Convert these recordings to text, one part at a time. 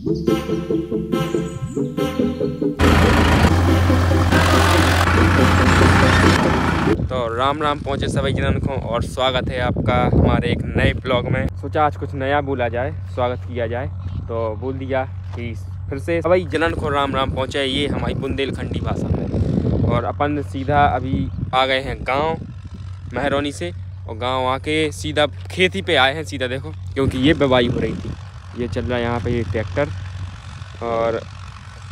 तो राम राम पहुँचे सभी जनन को और स्वागत है आपका हमारे एक नए ब्लॉग में। सोचा आज कुछ नया बोला जाए, स्वागत किया जाए, तो बोल दिया कि फिर से सभी जनन को राम राम पहुँचे। ये हमारी बुंदेलखंडी भाषा में। और अपन सीधा अभी आ गए हैं गांव महरौनी से, और गांव आके सीधा खेती पे आए हैं सीधा। देखो क्योंकि ये बुवाई हो रही थी, ये चल रहा है यहाँ पे ये ट्रैक्टर। और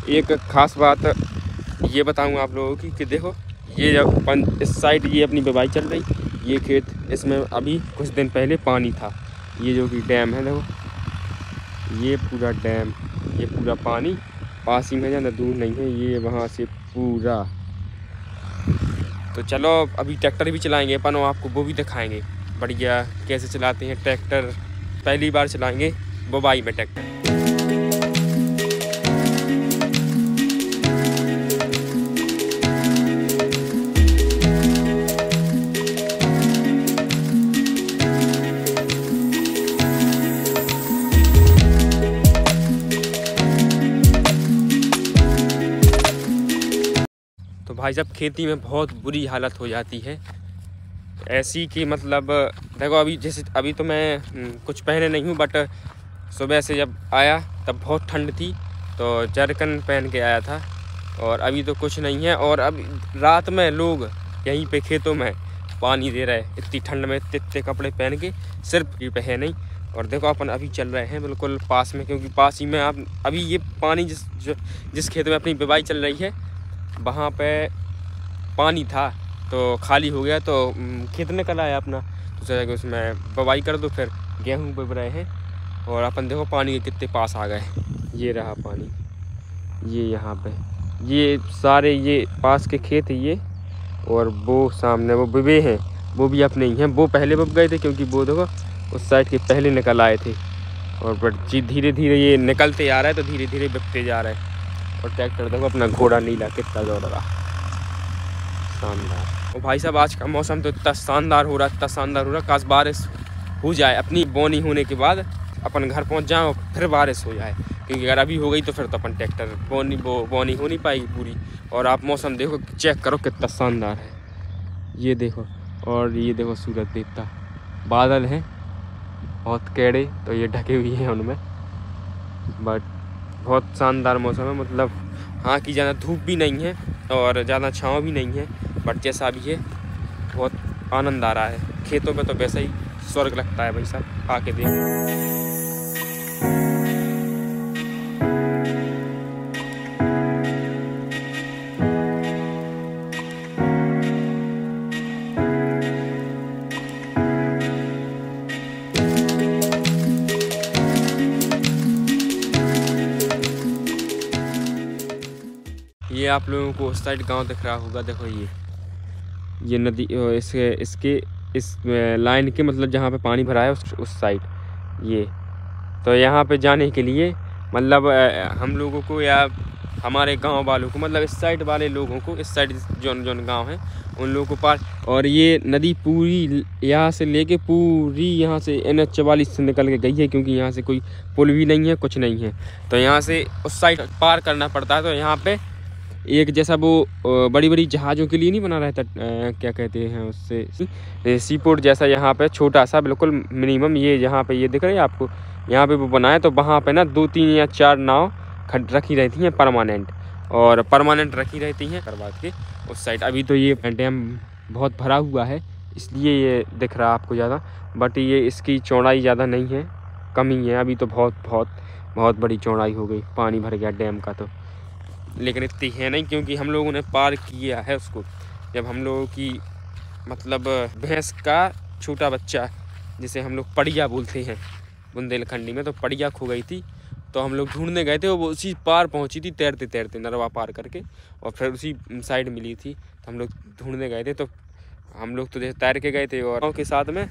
एक ख़ास बात ये बताऊँगा आप लोगों की कि देखो ये जब इस साइड ये अपनी बुवाई चल रही, ये खेत, इसमें अभी कुछ दिन पहले पानी था। ये जो कि डैम है, देखो ये पूरा डैम, ये पूरा पानी पास ही में, ज़्यादा दूर नहीं है, ये वहाँ से पूरा। तो चलो अभी ट्रैक्टर भी चलाएंगे अपन और आपको वो भी दिखाएंगे बढ़िया कैसे चलाते हैं ट्रैक्टर। पहली बार चलाएंगे बुवाई में ट्रैक्टर। तो भाई साहब खेती में बहुत बुरी हालत हो जाती है ऐसी कि मतलब देखो अभी जैसे अभी तो मैं कुछ पहने नहीं हूँ, बट सुबह से जब आया तब बहुत ठंड थी तो जरकन पहन के आया था। और अभी तो कुछ नहीं है। और अभी रात में लोग यहीं पे खेतों में पानी दे रहे हैं इतनी ठंड में, इतने कपड़े पहन के, सिर्फ ये पहने नहीं। और देखो अपन अभी चल रहे हैं बिल्कुल पास में, क्योंकि पास ही में आप अभी ये पानी जिस खेत में अपनी बुवाई चल रही है वहाँ पे पानी था तो खाली हो गया, तो खेत में कल आया अपना, तो सोचा कि उसमें बुवाई कर दो। फिर गेहूँ बोब रहे हैं और अपन देखो पानी के कितने पास आ गए। ये रहा पानी, ये यहाँ पे ये सारे ये पास के खेत है ये, और वो सामने वो बुबे हैं, वो भी अपने ही हैं। वो पहले बुब गए थे क्योंकि वो देखो उस साइड के पहले निकल आए थे। और बट धीरे धीरे ये निकलते आ रहा है, तो धीरे धीरे बुबते जा रहा है। और ट्रैक्टर देखो अपना घोड़ा नीला कितना दौड़ रहा, शानदार। और भाई साहब आज का मौसम तो इतना शानदार हो रहा, इतना शानदार हो रहा, काश बारिश हो जाए अपनी बोनी होने के बाद, अपन घर पहुंच जाओ फिर बारिश हो जाए। क्योंकि अगर अभी हो गई तो फिर तो अपन ट्रैक्टर बोनी हो नहीं पाएगी पूरी। और आप मौसम देखो, चेक करो कितना शानदार है, ये देखो। और ये देखो सूरज देवता, बादल हैं बहुत कैड़े, तो ये ढके हुए हैं उनमें, बट बहुत शानदार मौसम है। मतलब हाँ कि ज़्यादा धूप भी नहीं है और ज़्यादा छाँव भी नहीं है, बट जैसा भी है बहुत आनंद आ रहा है। खेतों में तो वैसा ही स्वर्ग लगता है भाई साहब, आके देख। ये आप लोगों को उस साइड गांव दिख रहा होगा, देखो ये नदी, इसके इस लाइन के मतलब जहाँ पे पानी भरा है उस साइड ये। तो यहाँ पे जाने के लिए मतलब हम लोगों को या हमारे गांव वालों को, मतलब इस साइड वाले लोगों को, इस साइड जोन गांव है उन लोगों को पार। और ये नदी पूरी यहाँ से लेके पूरी यहाँ से NH 44 से निकल के गई है, क्योंकि यहाँ से कोई पुल भी नहीं है, कुछ नहीं है। तो यहाँ से उस साइड पार करना पड़ता है। तो यहाँ पे एक जैसा वो बड़ी बड़ी जहाज़ों के लिए नहीं बना रहता, क्या कहते हैं उससे, सीपोर्ट जैसा, यहाँ पे छोटा सा बिल्कुल मिनिमम, ये यहाँ पे ये दिख रही है आपको, यहाँ पे वो बनाया। तो वहाँ पे ना 2 3 या 4 नाव रखी रहती हैं परमानेंट, और परमानेंट रखी रहती हैं करवाद के उस साइड। अभी तो ये डैम बहुत भरा हुआ है इसलिए ये दिख रहा है आपको ज़्यादा, बट ये इसकी चौड़ाई ज़्यादा नहीं है, कम ही है। अभी तो बहुत बड़ी चौड़ाई हो गई, पानी भर गया डैम का तो, लेकिन इतनी है नहीं क्योंकि हम लोगों ने पार किया है उसको। जब हम लोगों की मतलब भैंस का छोटा बच्चा, जिसे हम लोग पड़िया बोलते हैं बुंदेलखंडी में, तो पड़िया खो गई थी, तो हम लोग ढूंढने गए थे। वो उसी पार पहुंची थी तैरते तैरते, नरवा पार करके, और फिर उसी साइड मिली थी। तो हम लोग ढूंढने गए थे, तो हम लोग तो जैसे तैर के गए थे और गाँव के साथ में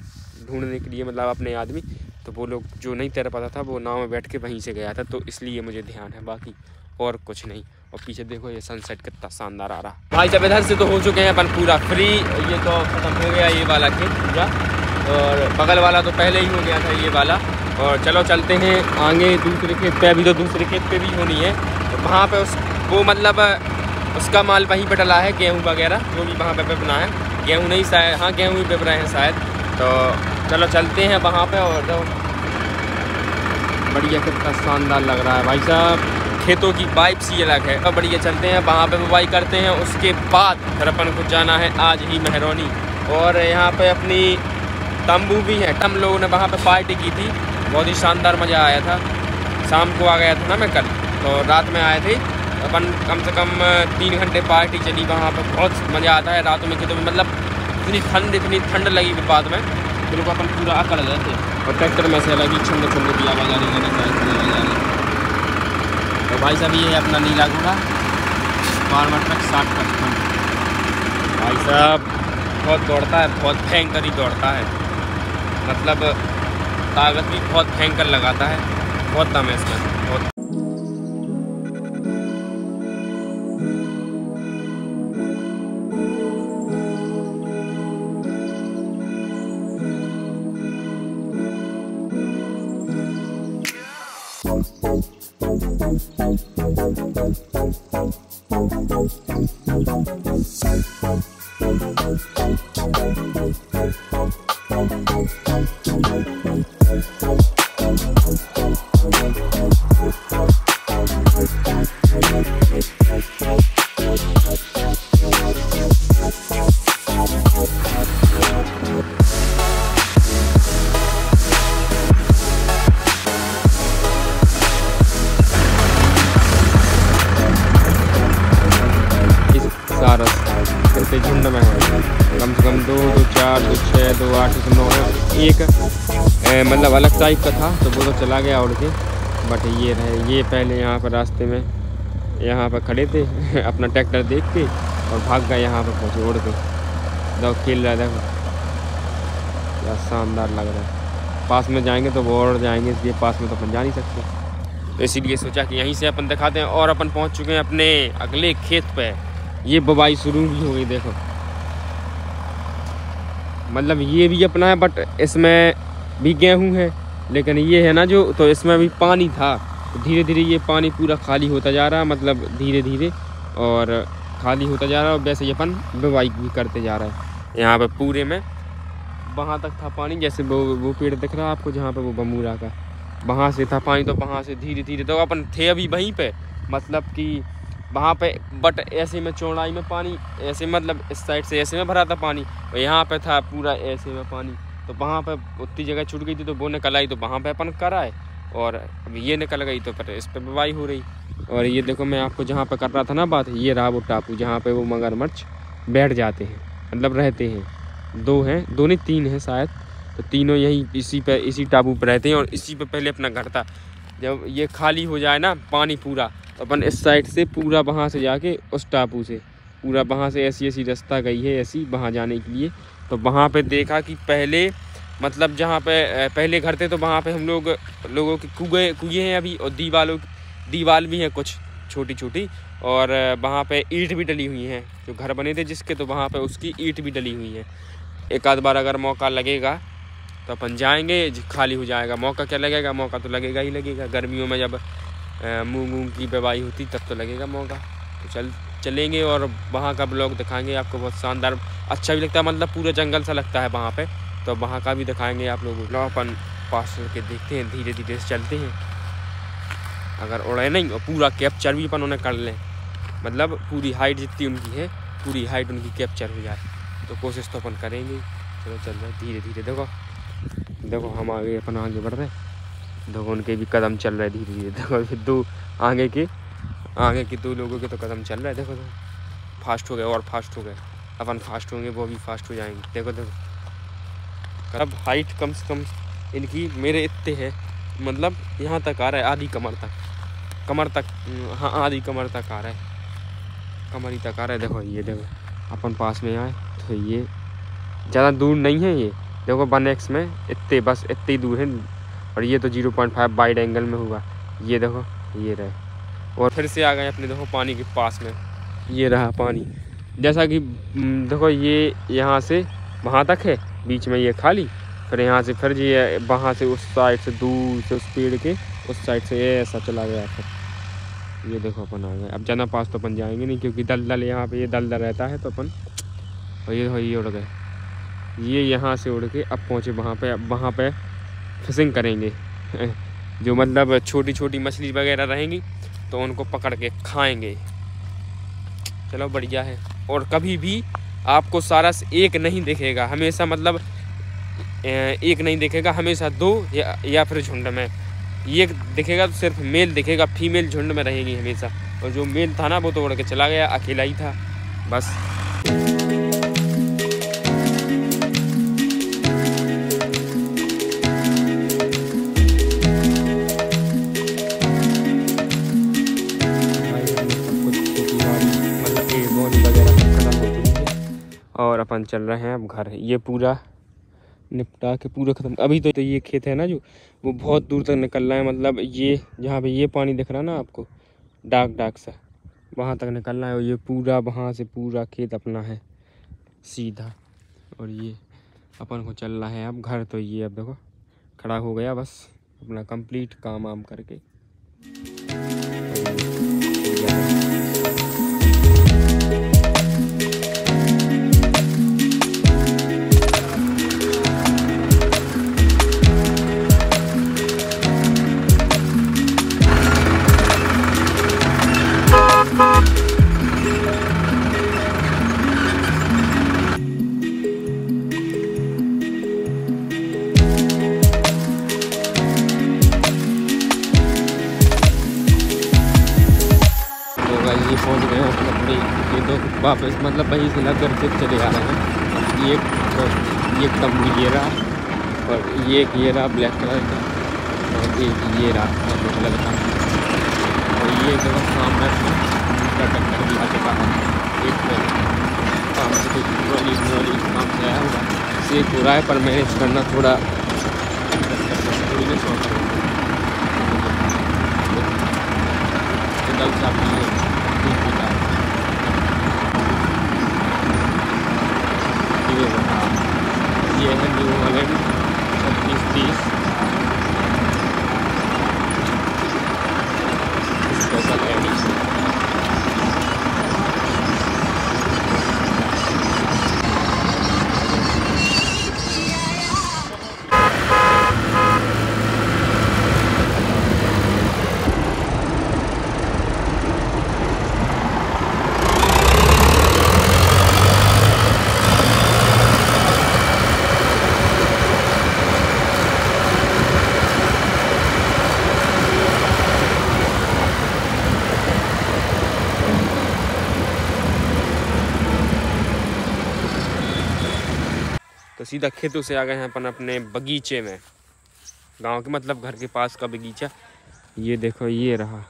ढूंढने के लिए, मतलब अपने आदमी। तो वो लोग जो नहीं तैर पाता था वो नाव में बैठ के वहीं से गया था, तो इसलिए मुझे ध्यान है, बाकी और कुछ नहीं। और पीछे देखो ये सनसेट कितना शानदार आ रहा। भाई जब इधर से तो हो चुके हैं अपन पूरा फ्री, ये तो खत्म हो गया ये वाला खेत पूरा, और बगल वाला तो पहले ही हो गया था ये वाला। और चलो चलते हैं आगे दूसरे खेत पे। अभी तो दूसरे खेत पे भी होनी है, तो वहाँ पे वो मतलब उसका माल वहीं पे डला है, गेहूँ वगैरह जो भी वहाँ पे बना है। गेहूँ नहीं शायद, हाँ गेहूँ ही पे रहे हैं शायद। तो चलो चलते हैं वहाँ पे। और तो बढ़िया, कितना शानदार लग रहा है भाई साहब, खेतों की वाइब सी अलग है। तो बढ़िया, चलते हैं वहाँ पे बुवाई करते हैं। उसके बाद फिर अपन को जाना है आज ही मेहरौनी। और यहाँ पे अपनी तंबू भी है, हम लोगों ने वहाँ पे पार्टी की थी, बहुत ही शानदार मज़ा आया था। शाम को आ गया था ना मैं कल, तो रात में आए थे अपन। कम से कम 3 घंटे पार्टी चली वहाँ पे। बहुत मज़ा आता है रातों में खेतों में, मतलब इतनी ठंड लगी बाद में बिल्कुल अपन पूरा अकड़ गए थे। और ट्रैक्टर में से लगी छुंड की आवाज़ आ रही। तो भाई साहब ये है अपना नीला घोड़ा फार्मर ट्रक 6055। भाई साहब बहुत दौड़ता है, बहुत भयंकर ही दौड़ता है, मतलब ताकत भी बहुत भयंकर लगाता है, बहुत दम है इसमें बहुत। कितने झुंड में है, कम से कम 2, 2, 4, 2, 6, 2, 8, 9 एक मतलब अलग टाइप का था, तो वो तो चला गया उड़ के। बट ये रहे, ये पहले यहाँ पर रास्ते में यहाँ पर खड़े थे अपना ट्रैक्टर देख के, और भाग गए यहाँ पर पहुँचे उड़ के। देखो खेल रहा है, देखो क्या शानदार लग रहा है। पास में जाएंगे तो वो और जाएंगे, इसलिए पास में तो अपन जा नहीं सकते, तो इसीलिए सोचा कि यहीं से अपन दिखाते हैं। और अपन पहुँच चुके हैं अपने अगले खेत पे। ये बुवाई शुरू भी हो गई, देखो मतलब ये भी अपना है, बट इसमें भी गेहूं है। लेकिन ये है ना जो, तो इसमें भी पानी था, तो धीरे धीरे ये पानी पूरा खाली होता जा रहा है, मतलब धीरे धीरे और खाली होता जा रहा है। और वैसे ही अपन बुवाई भी करते जा रहा है। यहाँ पे पूरे में वहाँ तक था पानी, जैसे वो पेड़ दिख रहा है आपको जहाँ पे वो बमूरा का, वहाँ से था पानी। तो वहाँ से धीरे धीरे, तो अपन थे अभी वहीं पे, मतलब कि वहाँ पे, बट ऐसे में चौड़ाई में पानी ऐसे, मतलब इस साइड से ऐसे में भरा था पानी, और यहाँ पे था पूरा ऐसे में पानी। तो वहाँ पे उतनी जगह छूट गई थी, तो वो निकल आई, तो वहाँ पे अपन कराए। और अब ये निकल गई, तो फिर इस पर बुवाई हो रही। और ये देखो मैं आपको जहाँ पे कर रहा था ना बात, ये रहा वो टापू जहाँ पे वो मगरमच्छ बैठ जाते हैं, मतलब रहते हैं। 2 हैं, 2 नहीं 3 हैं शायद, तो तीनों यही इसी टापू पर रहते हैं। और इसी पे पहले अपना घर था। जब ये खाली हो जाए ना पानी पूरा, तो अपन इस साइड से पूरा वहाँ से जाके उस टापू से पूरा वहाँ से ऐसी रास्ता गई है ऐसी वहाँ जाने के लिए। तो वहाँ पे देखा कि पहले, मतलब जहाँ पे पहले घर थे, तो वहाँ पे हम लोगों के कुएँ हैं अभी, और दीवाल भी हैं कुछ छोटी छोटी। और वहाँ पे ईंट भी डली हुई हैं, जो घर बने थे जिसके, तो वहाँ पे उसकी ईंट भी डली हुई हैं। एक आध बार अगर मौका लगेगा तो अपन जाएंगे, खाली हो जाएगा। मौका क्या लगेगा, मौका तो लगेगा ही लगेगा। गर्मियों में जब मूंग की बुवाई होती तब तो लगेगा मौका। तो चलेंगे और वहाँ का ब्लॉग दिखाएंगे आपको, बहुत शानदार अच्छा भी लगता है, मतलब पूरा जंगल सा लगता है वहाँ पे, तो वहाँ का भी दिखाएंगे आप लोगों को। अपन पास के देखते हैं, धीरे धीरे से चलते हैं। अगर उड़े नहीं और पूरा कैप्चर भी अपन उन्हें कर लें, मतलब पूरी हाइट जितनी उनकी है, पूरी हाइट उनकी कैप्चर हो जाए, तो कोशिश तो अपन करेंगे। चलो चल रहे धीरे धीरे, देखो हम अपन आगे बढ़ रहे हैं। देखो उनके भी कदम चल रहे धीरे धीरे। देखो 2 आगे के 2 लोगों के तो कदम चल रहा है। देखो फास्ट हो गए, और फास्ट हो गए। अपन फास्ट होंगे, वो भी फास्ट हो जाएंगे। देखो अब हाइट कम से कम इनकी मेरे इतने है, मतलब यहाँ तक आ रहा है, आधी कमर तक, हाँ आधी कमर तक आ रहा है, कमर ही तक आ रहा है। देखो ये देखो अपन पास में आए, तो ये ज़्यादा दूर नहीं है। ये देखो 1x में इतने, बस इतने ही दूर है। और ये तो 0.5 वाइड एंगल में हुआ। ये देखो ये रहे, और फिर से आ गए अपने देखो पानी के पास में। ये रहा पानी, जैसा कि देखो ये यहाँ से वहाँ तक है, बीच में ये खाली, फिर यहाँ से फिर ये वहाँ से उस साइड से दूर से उस पेड़ के उस साइड से ऐसा चला गया। फिर ये देखो अपन आ गए। अब जना पास तो अपन जाएंगे नहीं क्योंकि दलदल यहाँ पे ये दलदल रहता है, तो अपन और ये उड़ गए। ये यहाँ से उड़ के अब पहुँचे वहाँ पे। अब वहाँ पे फिशिंग करेंगे जो मतलब छोटी छोटी मछली वगैरह रहेंगी तो उनको पकड़ के खाएंगे। चलो बढ़िया है। और कभी भी आपको सारस एक नहीं दिखेगा, हमेशा मतलब एक नहीं दिखेगा, हमेशा दो या फिर झुंड में। ये दिखेगा तो सिर्फ मेल दिखेगा, फीमेल झुंड में रहेगी हमेशा। और जो मेल था ना वो तो उड़ के चला गया, अकेला ही था बस। और अपन चल रहे हैं अब घर। ये पूरा निपटा के पूरा ख़त्म। अभी तो ये खेत है ना जो, वो बहुत दूर तक निकल रहा है। मतलब ये जहाँ पे ये पानी दिख रहा है ना आपको, डाक सा, वहाँ तक निकल रहा है। और ये पूरा वहाँ से पूरा खेत अपना है सीधा। और ये अपन को चल रहा है अब घर। तो ये अब देखो खड़ा हो गया बस अपना कंप्लीट काम वाम करके। ये पहुँच गए हैं अपने ये तो वापस मतलब वहीं से लग कर फिर चले आ रहे हैं। ये तम्बू ये रहा, और ये रहा ब्लैक कलर का, और एक ये रहा येलो कलर का। और ये जगह सामने इसका टक्कर भी आ चुका है। एक काम से काम से आया हुआ सेक हो रहा है, पर मैनेज करना थोड़ा ये है न्यू हॉलैंड 3630 स्पेशल एडिशन। तो सीधा खेतों से आ गए हैं अपन अपने बगीचे में, गांव के मतलब घर के पास का बगीचा। ये देखो ये रहा,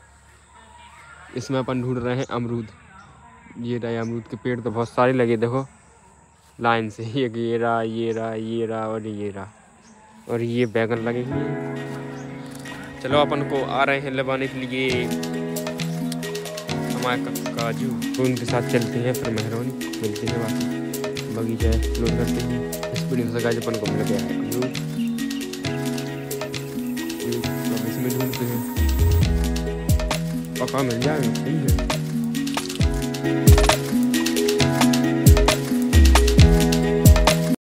इसमें अपन ढूंढ रहे हैं अमरूद। ये रहा अमरूद के पेड़ तो बहुत सारे लगे देखो लाइन से। ये रहा और ये बैगन लगे हुए हैं। चलो अपन को आ रहे हैं लगाने के लिए हमारे काजू, तो उनके साथ चलते हैं फिर मेहरबानी मिलते हैं बाकी बगीचा एक्सप्लोर करते हैं। इस वीडियो से गाइस अपन को मिल गया है अमरूद, इसमें ढूंढते हैं पका मिल जाएगा।